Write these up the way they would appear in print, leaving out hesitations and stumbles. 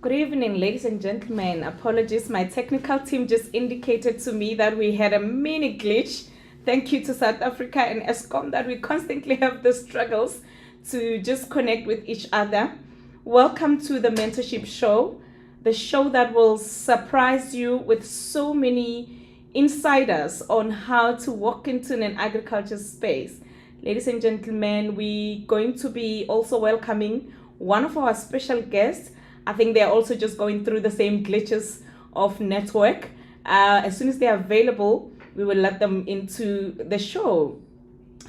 Good evening, ladies and gentlemen. Apologies, my technical team just indicated to me that we had a mini glitch. Thank you to South Africa and ESCOM that we constantly have the struggles to just connect with each other. Welcome to the Mentorship Show, the show that will surprise you with so many insiders on how to walk into an agriculture space. Ladies and gentlemen, we're going to be also welcoming one of our special guests. I think they're also just going through the same glitches of network. As soon as they're available, we will let them into the show.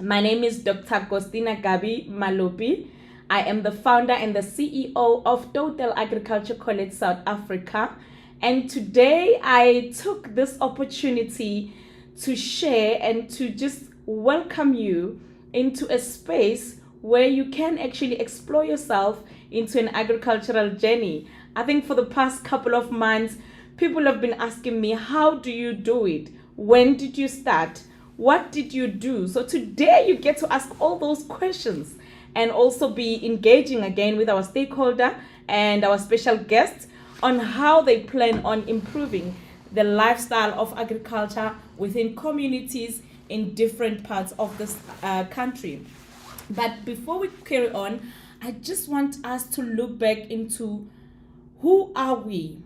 My name is Dr. Agostina Gabi Malopi. I am the founder and the CEO of Total Agriculture College South Africa. And today I took this opportunity to share and to just welcome you into a space where you can actually explore yourself into an agricultural journey. I think for the past couple of months, people have been asking me, how do you do it? When did you start? What did you do? So today you get to ask all those questions and also be engaging again with our stakeholder and our special guests on how they plan on improving the lifestyle of agriculture within communities in different parts of this country. But before we carry on, I just want us to look back into who are we?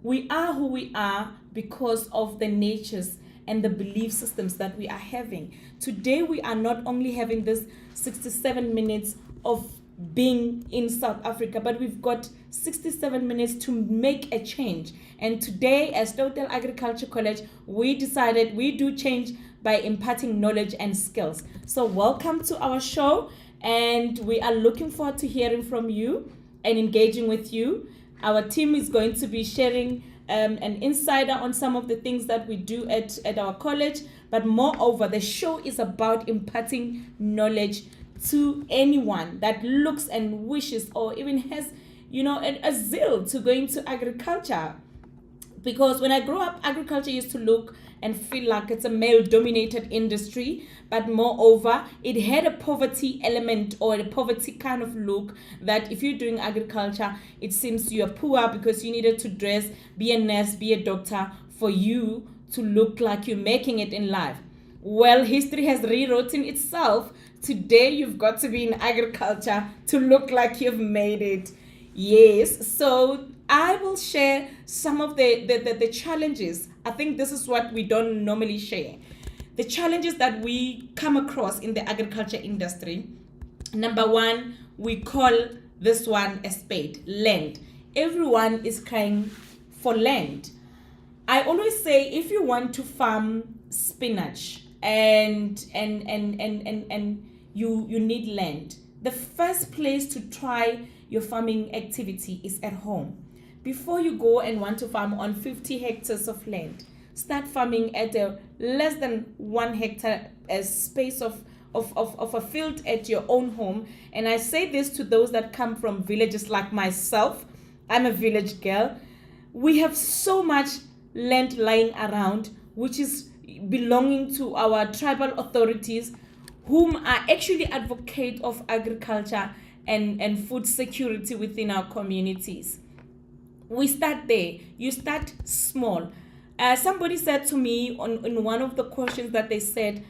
We are who we are because of the natures and the belief systems that we are having. Today we are not only having this 67 minutes of being in South Africa, but we've got 67 minutes to make a change. And today, as Total Agriculture College, we decided we do change by imparting knowledge and skills. So welcome to our show, and we are looking forward to hearing from you and engaging with you. Our team is going to be sharing an insider on some of the things that we do at our college, but moreover, the show is about imparting knowledge to anyone that looks and wishes or even has, a zeal to go into agriculture. Because when I grew up, agriculture used to look and feel like it's a male-dominated industry, but moreover, it had a poverty element or a poverty kind of look that if you're doing agriculture, it seems you're poor because you needed to dress, be a nurse, be a doctor for you to look like you're making it in life. Well, history has rewritten itself. Today, you've got to be in agriculture to look like you've made it. Yes, so I will share some of the challenges. I think this is what we don't normally share. The challenges that we come across in the agriculture industry. Number one, we call this one a spade, land. Everyone is crying for land. I always say if you want to farm spinach and you need land, the first place to try your farming activity is at home. Before you go and want to farm on 50 hectares of land, start farming at a less than 1 hectare space of a field at your own home. And I say this to those that come from villages like myself. I'm a village girl. We have so much land lying around, which is belonging to our tribal authorities, whom are actually advocate of agriculture and food security within our communities. We start there. You start small. Somebody said to me in one of the questions that they said,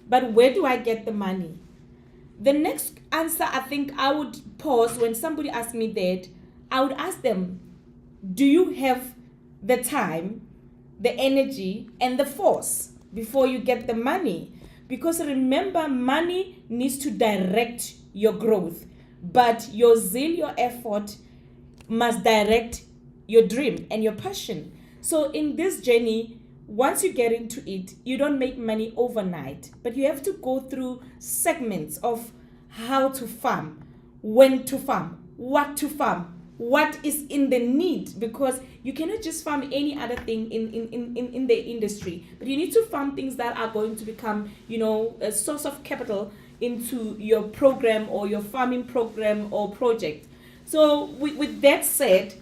but where do I get the money? The next answer, I think I would pause when somebody asked me that. I would ask them, do you have the time, the energy, and the force before you get the money? Because remember, money needs to direct your growth, but your zeal, your effort must direct your dream and your passion. So in this journey, once you get into it, you don't make money overnight, but you have to go through segments of how to farm, when to farm, what is in the need, because you cannot just farm any other thing in the industry, but you need to farm things that are going to become, a source of capital into your program or your farming program or project. So with that said,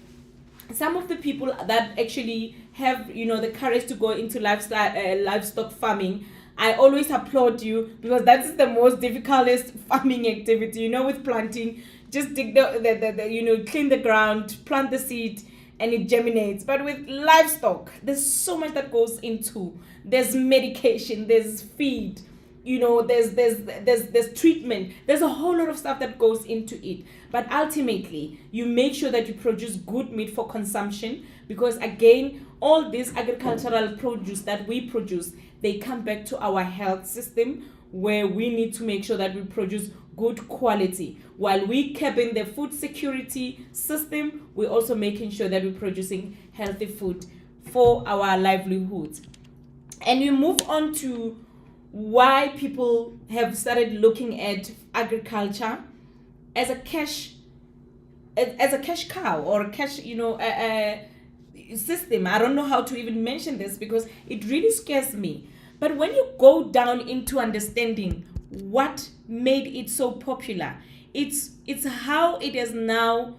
some of the people that actually have, the courage to go into livestock farming, I always applaud you, because that's the most difficult farming activity. With planting, just dig the clean the ground, plant the seed, and it germinates. But with livestock, there's so much that goes into. There's medication, there's feed, there's treatment. There's a whole lot of stuff that goes into it. But ultimately, you make sure that you produce good meat for consumption, because again, all this agricultural produce that we produce, they come back to our health system, where we need to make sure that we produce good quality. While we keeping the food security system, we're also making sure that we're producing healthy food for our livelihoods. And we move on to why people have started looking at agriculture as a cash cow, or a cash system. I don't know how to even mention this, because it really scares me. But when you go down into understanding what made it so popular, it's how it is now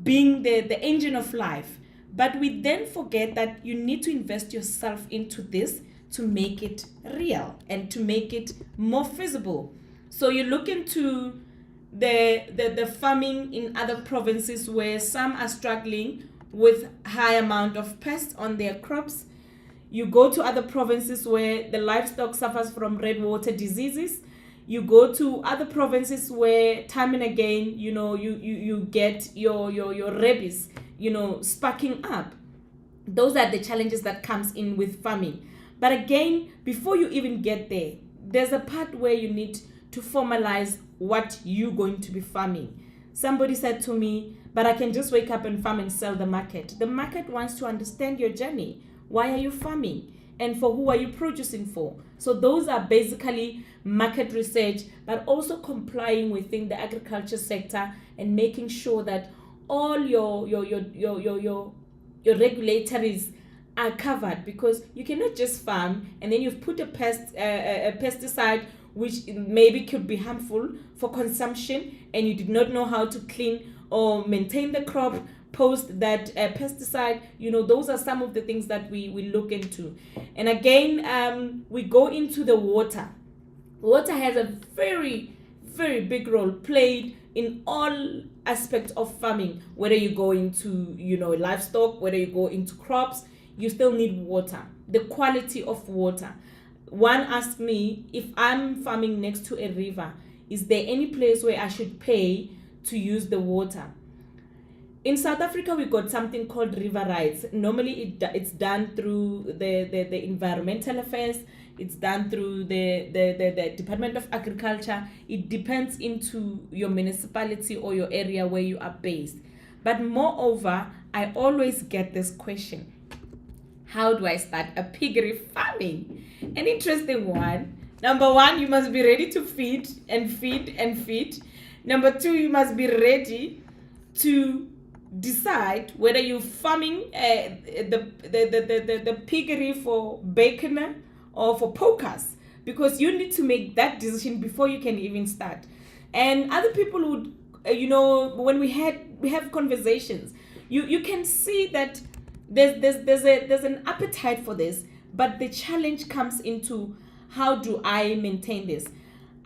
being the engine of life. But we then forget that you need to invest yourself into this to make it real and to make it more feasible. So you look into the farming in other provinces, where some are struggling with high amount of pests on their crops. You go to other provinces where the livestock suffers from red water diseases. You go to other provinces where time and again, you get your rabies, sparking up. Those are the challenges that comes in with farming. But again, before you even get there, there's a part where you need to formalize what you're going to be farming. Somebody said to me, but I can just wake up and farm and sell the market. The market wants to understand your journey. Why are you farming? And for who are you producing for? So those are basically market research, but also complying within the agriculture sector and making sure that all your regulatories are covered, because you cannot just farm and then you've put a pesticide which maybe could be harmful for consumption, and you did not know how to clean or maintain the crop post that pesticide. Those are some of the things that we look into. And again, we go into the water. Water has a very, very big role played in all aspects of farming. Whether you go into livestock, whether you go into crops, you still need water. The quality of water. One asked me, if I'm farming next to a river, is there any place where I should pay to use the water? In South Africa, we got something called river rights. Normally, it's done through the environmental affairs. It's done through the Department of Agriculture. It depends into your municipality or your area where you are based. But moreover, I always get this question: how do I start a piggery farming? An interesting one. Number one, you must be ready to feed and feed and feed. Number two, you must be ready to decide whether you're farming the piggery for bacon or for pokers, because you need to make that decision before you can even start. And other people would, when we have conversations, you can see that there's an appetite for this, but the challenge comes into, how do I maintain this?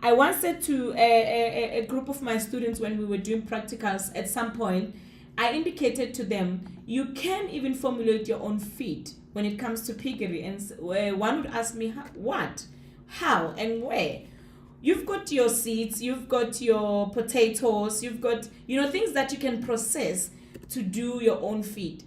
I once said to a group of my students when we were doing practicals, at some point, I indicated to them, you can even formulate your own feed when it comes to piggery. And one would ask me, what, how, and where? You've got your seeds, you've got your potatoes, you've got, things that you can process to do your own feed.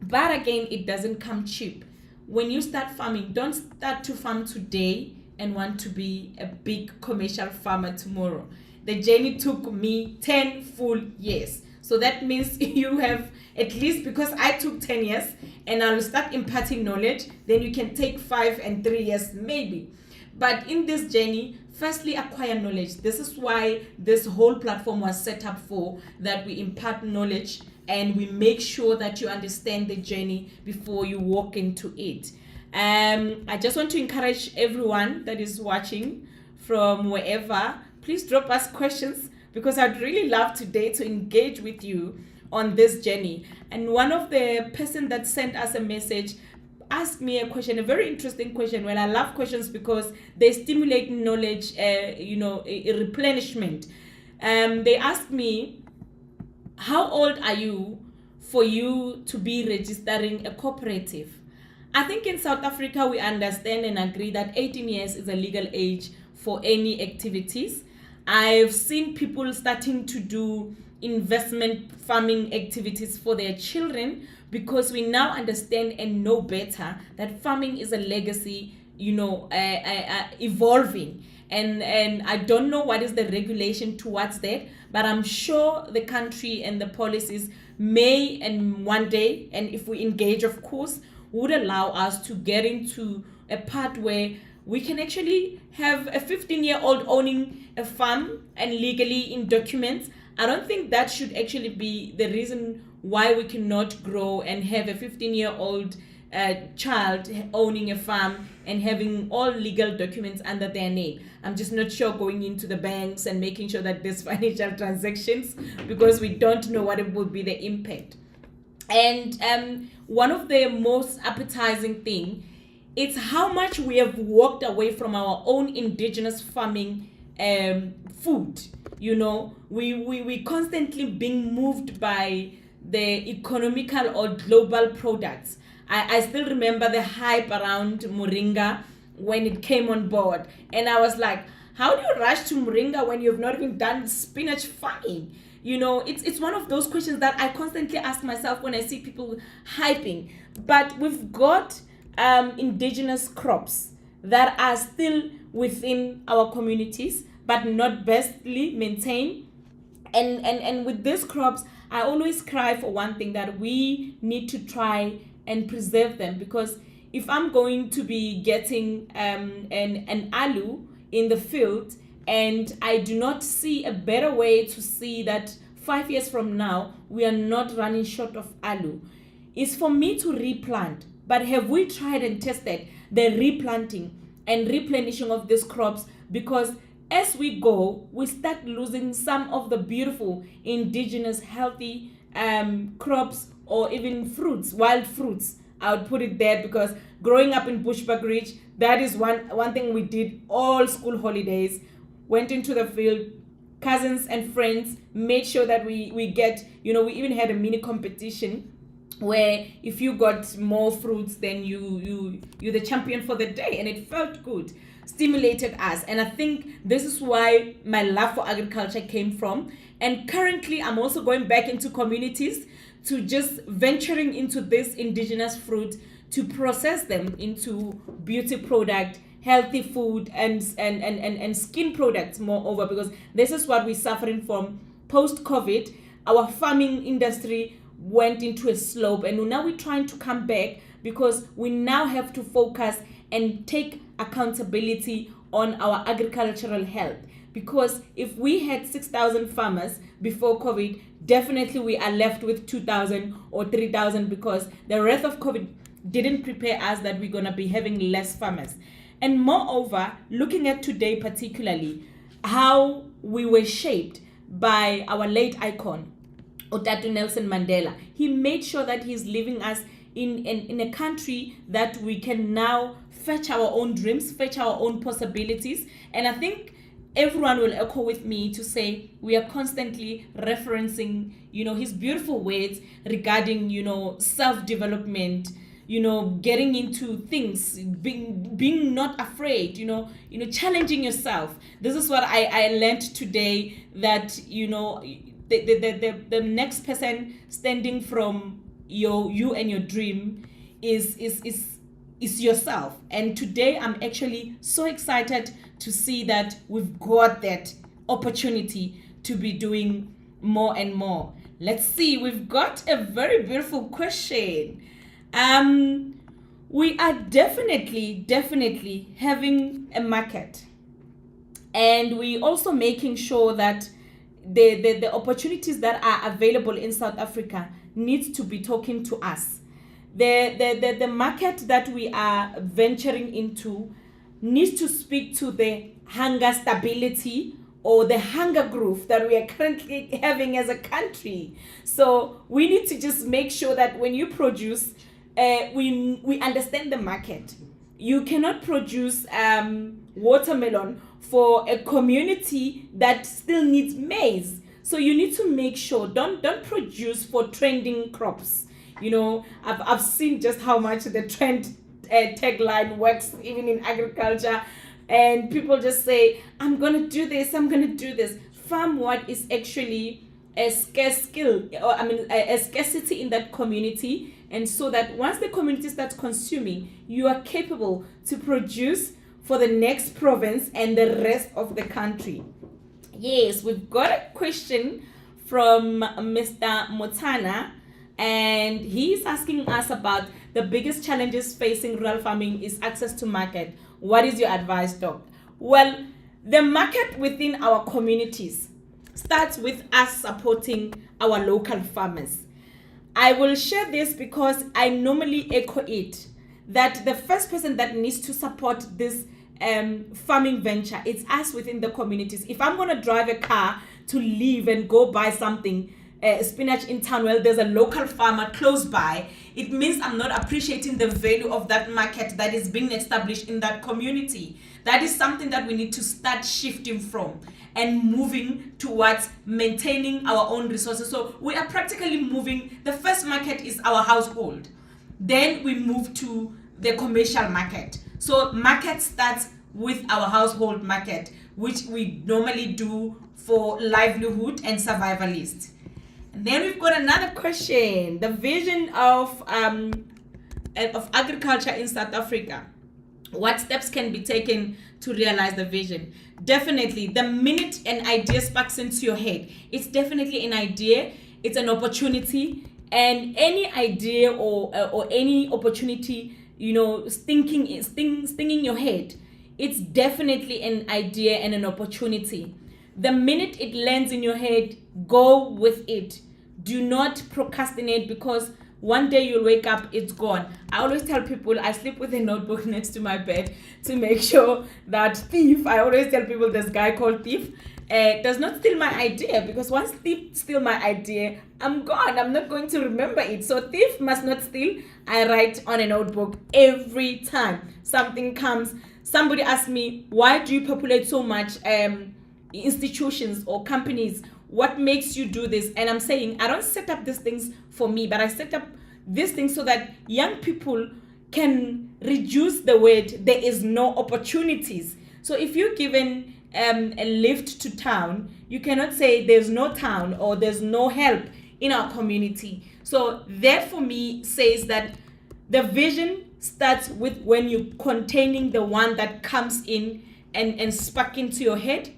But again, it doesn't come cheap. When you start farming, don't start to farm today and want to be a big commercial farmer tomorrow. The journey took me 10 full years. So that means you have at least, because I took 10 years and I'll start imparting knowledge, then you can take 5 and 3 years maybe. But in this journey, firstly, acquire knowledge. This is why this whole platform was set up for, that we impart knowledge and we make sure that you understand the journey before you walk into it. I just want to encourage everyone that is watching from wherever, please drop us questions, because I'd really love today to engage with you on this journey. And one of the person that sent us a message asked me a question, a very interesting question. Well, I love questions because they stimulate knowledge, a replenishment. They asked me, how old are you for you to be registering a cooperative. I think in South Africa we understand and agree that 18 years is a legal age for any activities. I've seen people starting to do investment farming activities for their children because we now understand and know better that farming is a legacy, evolving. And I don't know what is the regulation towards that, but I'm sure the country and the policies may, and one day, and if we engage, of course, would allow us to get into a part where we can actually have a 15-year-old owning a farm and legally in documents. I don't think that should actually be the reason why we cannot grow and have a 15-year-old child owning a farm and having all legal documents under their name. I'm just not sure going into the banks and making sure that there's financial transactions, because we don't know what it will be the impact. And one of the most appetizing thing, it's how much we have walked away from our own indigenous farming food. We constantly being moved by the economical or global products. I still remember the hype around moringa when it came on board, and I was like, how do you rush to moringa when you've not even done spinach farming? It's one of those questions that I constantly ask myself when I see people hyping. But we've got indigenous crops that are still within our communities but not bestly maintained. And with these crops, I always cry for one thing, that we need to try and preserve them, because if I'm going to be getting an aloo in the field, and I do not see a better way to see that 5 years from now we are not running short of aloo, is for me to replant. But have we tried and tested the replanting and replenishing of these crops? Because as we go, we start losing some of the beautiful indigenous healthy crops, or even fruits, wild fruits. I would put it there, because growing up in Bushbuckridge, that is one thing we did all school holidays. Went into the field, cousins and friends, made sure that we get, we even had a mini competition where if you got more fruits, then you're the champion for the day, and it felt good, stimulated us. And I think this is why my love for agriculture came from. And currently I'm also going back into communities to just venturing into this indigenous fruit to process them into beauty product, healthy food, and skin products moreover, because this is what we're suffering from post-COVID. Our farming industry went into a slope, and now we're trying to come back, because we now have to focus and take accountability on our agricultural health. Because if we had 6,000 farmers before COVID, definitely we are left with 2,000 or 3,000, because the wrath of COVID didn't prepare us that we're going to be having less farmers. And moreover, looking at today particularly, how we were shaped by our late icon, Otatu Nelson Mandela. He made sure that he's leaving us in a country that we can now fetch our own dreams, fetch our own possibilities. And I think everyone will echo with me to say we are constantly referencing, his beautiful words regarding, self-development, getting into things, being not afraid, challenging yourself. This is what I learned today, that, the next person standing from you and your dream is yourself. And today I'm actually so excited to see that we've got that opportunity to be doing more and more. Let's see, we've got a very beautiful question. We are definitely having a market, and we also making sure that the opportunities that are available in South Africa needs to be talking to us. The market that we are venturing into needs to speak to the hunger stability, or the hunger growth that we are currently having as a country. So we need to just make sure that when you produce, we understand the market. You cannot produce watermelon for a community that still needs maize. So you need to make sure, don't produce for trending crops. I've seen just how much the trend tagline works even in agriculture, and people just say, I'm gonna do this, farm what is actually a scarce skill, or a scarcity in that community, and so that once the community starts consuming, you are capable to produce for the next province and the rest of the country. Yes, we've got a question from Mr. Motana, and he's asking us about the biggest challenges facing rural farming is access to market. What is your advice, Doc? Well, the market within our communities starts with us supporting our local farmers. I will share this because I normally echo it, that the first person that needs to support this farming venture, it's us within the communities. If I'm going to drive a car to leave and go buy something, spinach in town, well, there's a local farmer close by, it means I'm not appreciating the value of that market that is being established in that community. That is something that we need to start shifting from and moving towards maintaining our own resources. So we are practically moving, the first market is our household. Then we move to the commercial market. So market starts with our household market, which we normally do for livelihood and survivalist. And then we've got another question: the vision of agriculture in South Africa. What steps can be taken to realize the vision? Definitely, the minute an idea sparks into your head, it's definitely an idea, it's an opportunity, and any idea or any opportunity, stinging your head, it's definitely an idea and an opportunity. The minute it lands in your head, go with it. Do not procrastinate, because one day you'll wake up, it's gone. I always tell people I sleep with a notebook next to my bed to make sure that I always tell people this guy called Thief does not steal my idea, because once Thief steal my idea, I'm gone. I'm not going to remember it. So Thief must not steal. I write on a notebook every time something comes. Somebody asks me, why do you populate so much institutions or companies? What makes you do this? And I'm saying, I don't set up these things for me, but I set up these things so that young people can reduce the word there is no opportunities. So if you're given a lift to town, you cannot say there's no town or there's no help in our community. So that for me says that the vision starts with when you're containing the one that comes in and spark into your head.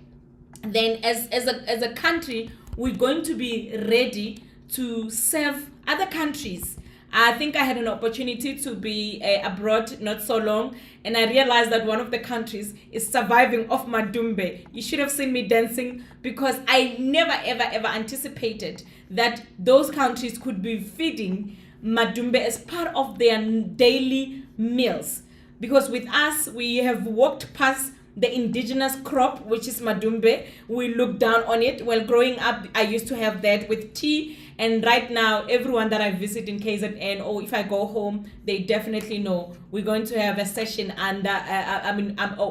Then as a country, we're going to be ready to serve other countries. I think I had an opportunity to be abroad not so long, and I realized that one of the countries is surviving off madumbe. You should have seen me dancing, because I never ever anticipated that those countries could be feeding madumbe as part of their daily meals. Because with us, we have walked past the indigenous crop, which is madumbe. We look down on it. Well, growing up, I used to have that with tea. And right now, everyone that I visit in KZN, or if I go home, they definitely know we're going to have a session under,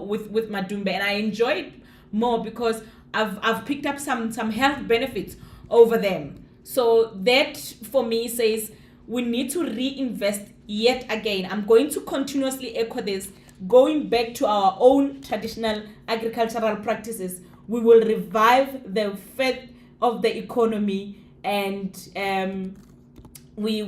with madumbe. And I enjoy it more because I've picked up some health benefits over them. So that for me says we need to reinvest yet again. I'm going to continuously echo this. Going back to our own traditional agricultural practices, we will revive the faith of the economy, and we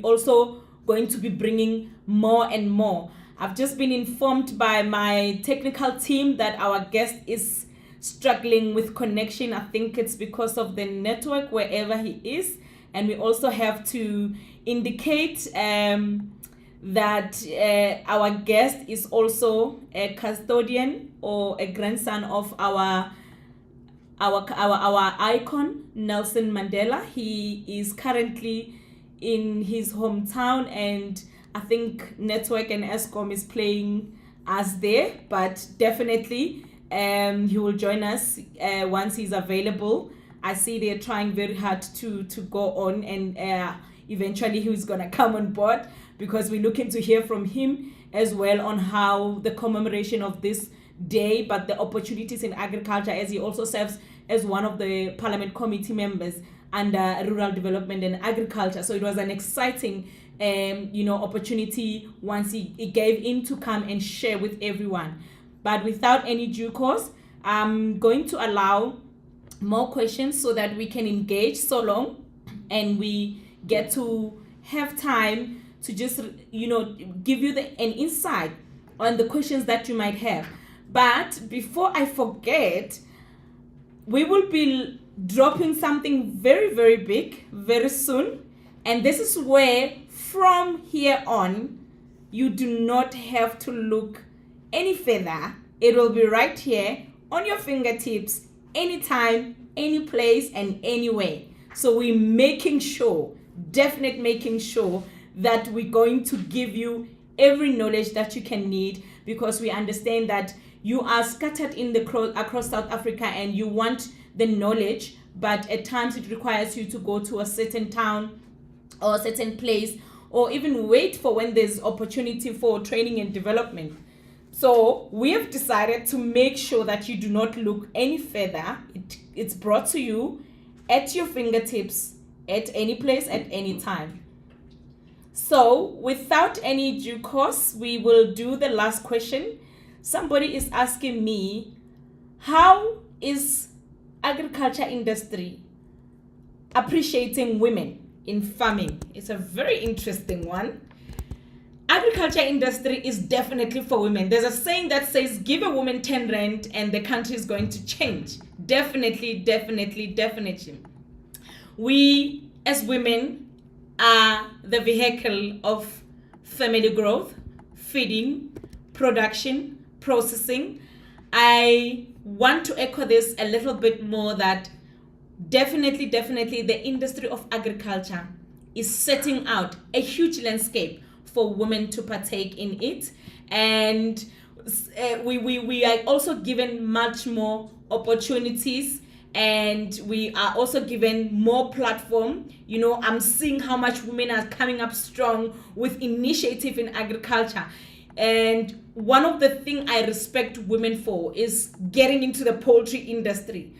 also going to be bringing more and more. I've just been informed by my technical team that our guest is struggling with connection. I think it's because of the network wherever he is, and we also have to indicate that our guest is also a custodian or a grandson of our icon, Nelson Mandela. He is currently in his hometown, and I think Network and ESCOM is playing us there, but definitely he will join us once he's available. I see they're trying very hard to go on, and eventually he's gonna come on board, because we're looking to hear from him as well on how the commemoration of this day, but the opportunities in agriculture, as he also serves as one of the Parliament Committee members under Rural Development and Agriculture. So it was an exciting opportunity once he gave in to come and share with everyone. But without any due course, I'm going to allow more questions so that we can engage so long and we get to have time to just give you an insight on the questions that you might have. But before I forget, we will be dropping something very, very big very soon, and this is where from here on you do not have to look any further. It will be right here on your fingertips, anytime, any place, and anywhere. So we're making sure that we're going to give you every knowledge that you can need, because we understand that you are scattered across South Africa and you want the knowledge, but at times it requires you to go to a certain town or a certain place, or even wait for when there's opportunity for training and development. So we have decided to make sure that you do not look any further. It's brought to you at your fingertips at any place at any time. So without any due course, we will do the last question. Somebody is asking me, how is agriculture industry appreciating women in farming? It's a very interesting one. Agriculture industry is definitely for women. There's a saying that says, give a woman 10 rand and the country is going to change. Definitely. We as women are the vehicle of family growth, feeding, production, processing. I want to echo this a little bit more, that definitely the industry of agriculture is setting out a huge landscape for women to partake in it, and we are also given much more opportunities, and we are also given more platform. I'm seeing how much women are coming up strong with initiative in agriculture. And one of the things I respect women for is getting into the poultry industry.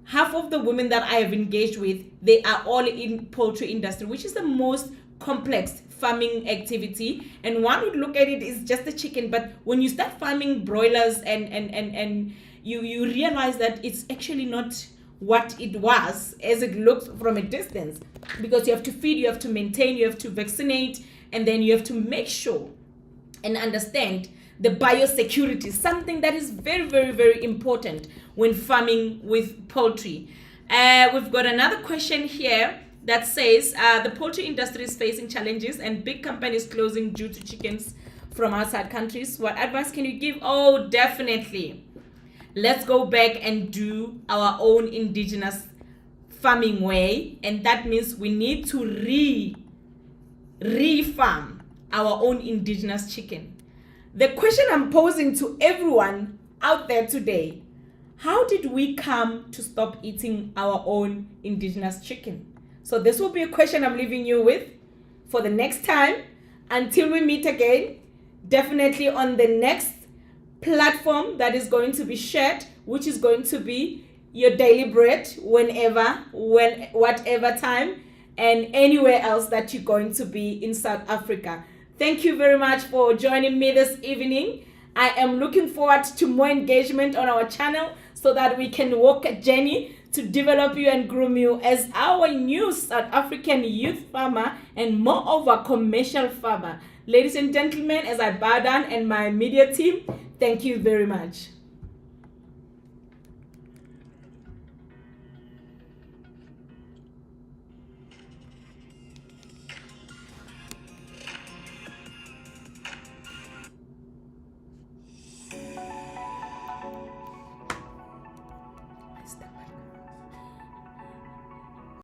Half of the women that I have engaged with, they are all in poultry industry, which is the most complex farming activity. And one would look at it as just a chicken, but when you start farming broilers and you realize that it's actually not what it was as it looks from a distance, because you have to feed, you have to maintain, you have to vaccinate, and then you have to make sure and understand the biosecurity, something that is very, very important when farming with poultry. We've got another question here that says, the poultry industry is facing challenges and big companies closing due to chickens from outside countries. What advice can you give? Oh, definitely. Let's go back and do our own indigenous farming way. And that means we need to re-farm our own indigenous chicken. The question I'm posing to everyone out there today, how did we come to stop eating our own indigenous chicken? So this will be a question I'm leaving you with for the next time until we meet again. Definitely on the next platform that is going to be shared, which is going to be your daily bread whatever time and anywhere else that you're going to be in South Africa. Thank you very much for joining me this evening. I am looking forward to more engagement on our channel so that we can walk a journey to develop you and groom you as our new South African youth farmer and moreover commercial farmer. Ladies and gentlemen, as I bow down and my media team, thank you very much.